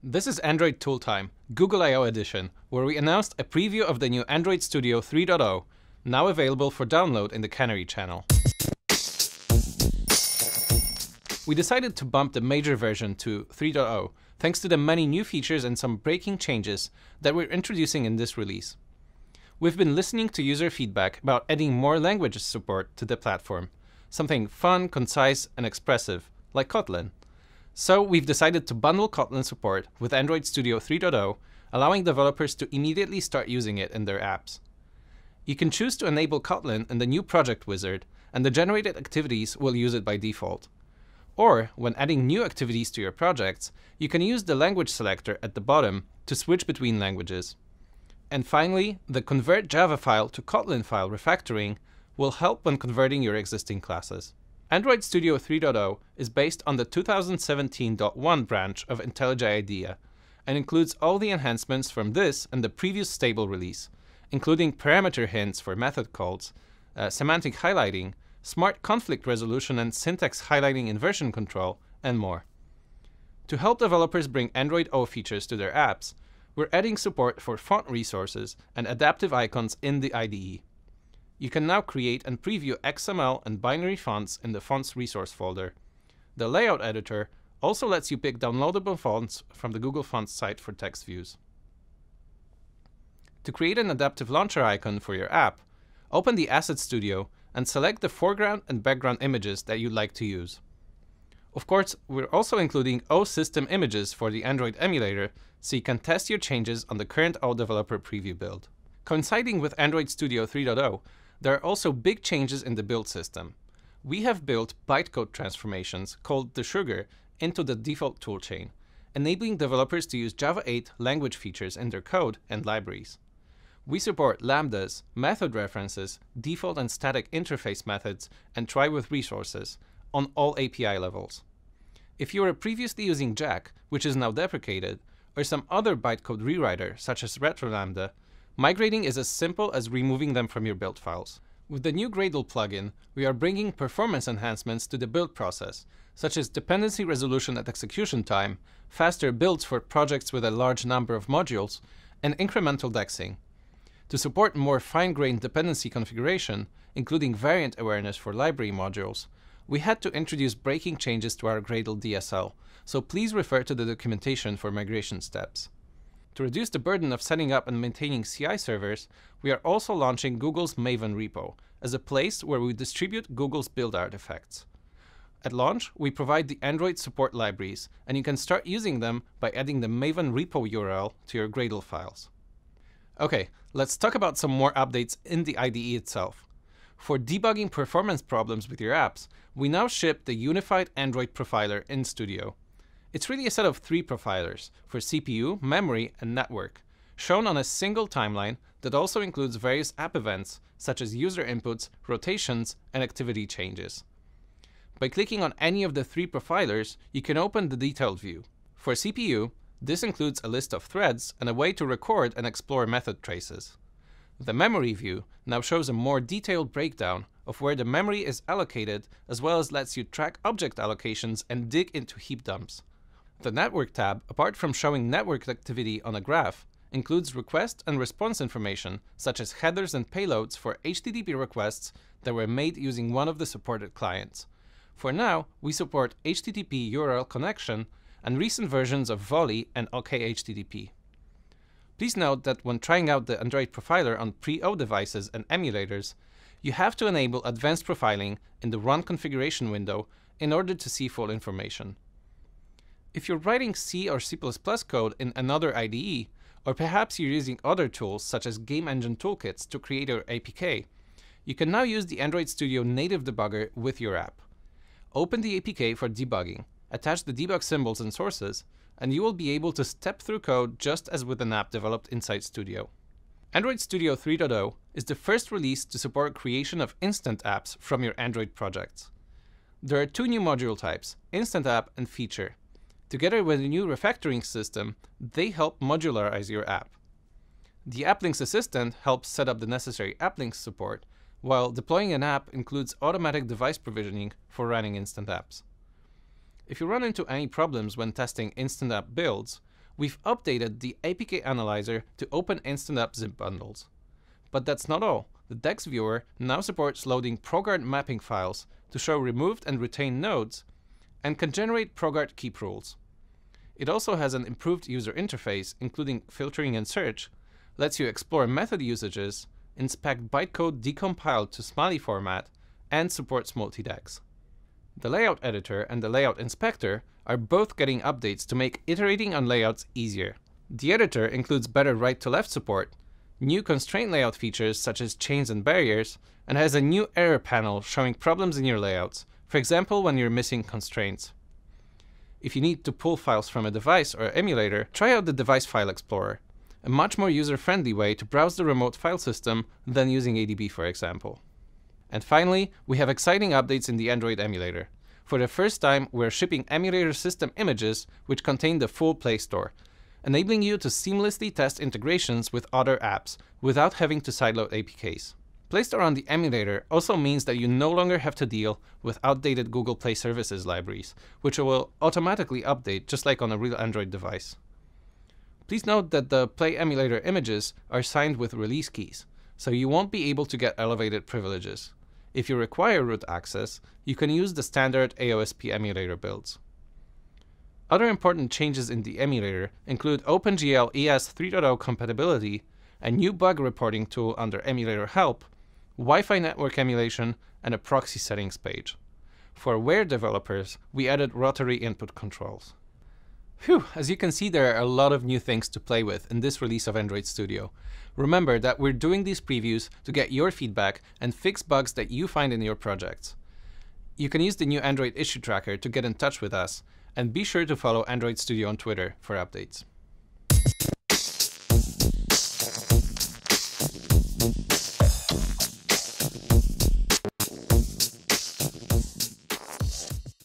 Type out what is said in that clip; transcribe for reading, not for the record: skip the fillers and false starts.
This is Android Tool Time, Google I/O edition, where we announced a preview of the new Android Studio 3.0, now available for download in the Canary channel. We decided to bump the major version to 3.0 thanks to the many new features and some breaking changes that we're introducing in this release. We've been listening to user feedback about adding more language support to the platform, something fun, concise, and expressive, like Kotlin. So we've decided to bundle Kotlin support with Android Studio 3.0, allowing developers to immediately start using it in their apps. You can choose to enable Kotlin in the new project wizard, and the generated activities will use it by default. Or, when adding new activities to your projects, you can use the language selector at the bottom to switch between languages. And finally, the Convert Java file to Kotlin file refactoring will help when converting your existing classes. Android Studio 3.0 is based on the 2017.1 branch of IntelliJ IDEA and includes all the enhancements from this and the previous stable release, including parameter hints for method calls, semantic highlighting, smart conflict resolution and syntax highlighting in version control, and more. To help developers bring Android O features to their apps, we're adding support for font resources and adaptive icons in the IDE. You can now create and preview XML and binary fonts in the Fonts resource folder. The layout editor also lets you pick downloadable fonts from the Google Fonts site for text views. To create an adaptive launcher icon for your app, open the Asset Studio and select the foreground and background images that you'd like to use. Of course, we're also including O system images for the Android emulator, so you can test your changes on the current O developer preview build. Coinciding with Android Studio 3.0, there are also big changes in the build system. We have built bytecode transformations called the Sugar into the default toolchain, enabling developers to use Java 8 language features in their code and libraries. We support lambdas, method references, default and static interface methods, and try with resources on all API levels. If you were previously using Jack, which is now deprecated, or some other bytecode rewriter such as RetroLambda, migrating is as simple as removing them from your build files. With the new Gradle plugin, we are bringing performance enhancements to the build process, such as dependency resolution at execution time, faster builds for projects with a large number of modules, and incremental dexing. To support more fine-grained dependency configuration, including variant awareness for library modules, we had to introduce breaking changes to our Gradle DSL, so please refer to the documentation for migration steps. To reduce the burden of setting up and maintaining CI servers, we are also launching Google's Maven repo as a place where we distribute Google's build artifacts. At launch, we provide the Android support libraries, and you can start using them by adding the Maven repo URL to your Gradle files. Okay, let's talk about some more updates in the IDE itself. For debugging performance problems with your apps, we now ship the unified Android profiler in Studio. It's really a set of 3 profilers for CPU, memory, and network, shown on a single timeline that also includes various app events, such as user inputs, rotations, and activity changes. By clicking on any of the 3 profilers, you can open the detailed view. For CPU, this includes a list of threads and a way to record and explore method traces. The memory view now shows a more detailed breakdown of where the memory is allocated, as well as lets you track object allocations and dig into heap dumps. The Network tab, apart from showing network activity on a graph, includes request and response information, such as headers and payloads for HTTP requests that were made using one of the supported clients. For now, we support HTTP URL connection and recent versions of Volley and OKHTTP. Please note that when trying out the Android profiler on pre-O devices and emulators, you have to enable advanced profiling in the Run configuration window in order to see full information. If you're writing C or C++ code in another IDE, or perhaps you're using other tools such as game engine toolkits to create your APK, you can now use the Android Studio native debugger with your app. Open the APK for debugging, attach the debug symbols and sources, and you will be able to step through code just as with an app developed inside Studio. Android Studio 3.0 is the first release to support creation of instant apps from your Android projects. There are 2 new module types, Instant App and Feature. Together with a new refactoring system, they help modularize your app. The AppLinks Assistant helps set up the necessary AppLinks support, while deploying an app includes automatic device provisioning for running instant apps. If you run into any problems when testing instant app builds, we've updated the APK analyzer to open instant app zip bundles. But that's not all. The DEX viewer now supports loading ProGuard mapping files to show removed and retained nodes, and can generate ProGuard keep rules. It also has an improved user interface, including filtering and search, lets you explore method usages, inspect bytecode decompiled to Smiley format, and supports multi-DEX. The layout editor and the layout inspector are both getting updates to make iterating on layouts easier. The editor includes better right-to-left support, new constraint layout features such as chains and barriers, and has a new error panel showing problems in your layouts, for example when you're missing constraints. If you need to pull files from a device or emulator, try out the Device File Explorer, a much more user-friendly way to browse the remote file system than using ADB, for example. And finally, we have exciting updates in the Android emulator. For the first time, we're shipping emulator system images which contain the full Play Store, enabling you to seamlessly test integrations with other apps without having to sideload APKs. Play Store on the emulator also means that you no longer have to deal with outdated Google Play Services libraries, which will automatically update just like on a real Android device. Please note that the Play emulator images are signed with release keys, so you won't be able to get elevated privileges. If you require root access, you can use the standard AOSP emulator builds. Other important changes in the emulator include OpenGL ES 3.0 compatibility, a new bug reporting tool under Emulator Help, Wi-Fi network emulation, and a proxy settings page. For Wear developers, we added rotary input controls. Phew, as you can see, there are a lot of new things to play with in this release of Android Studio. Remember that we're doing these previews to get your feedback and fix bugs that you find in your projects. You can use the new Android issue tracker to get in touch with us, and be sure to follow Android Studio on Twitter for updates.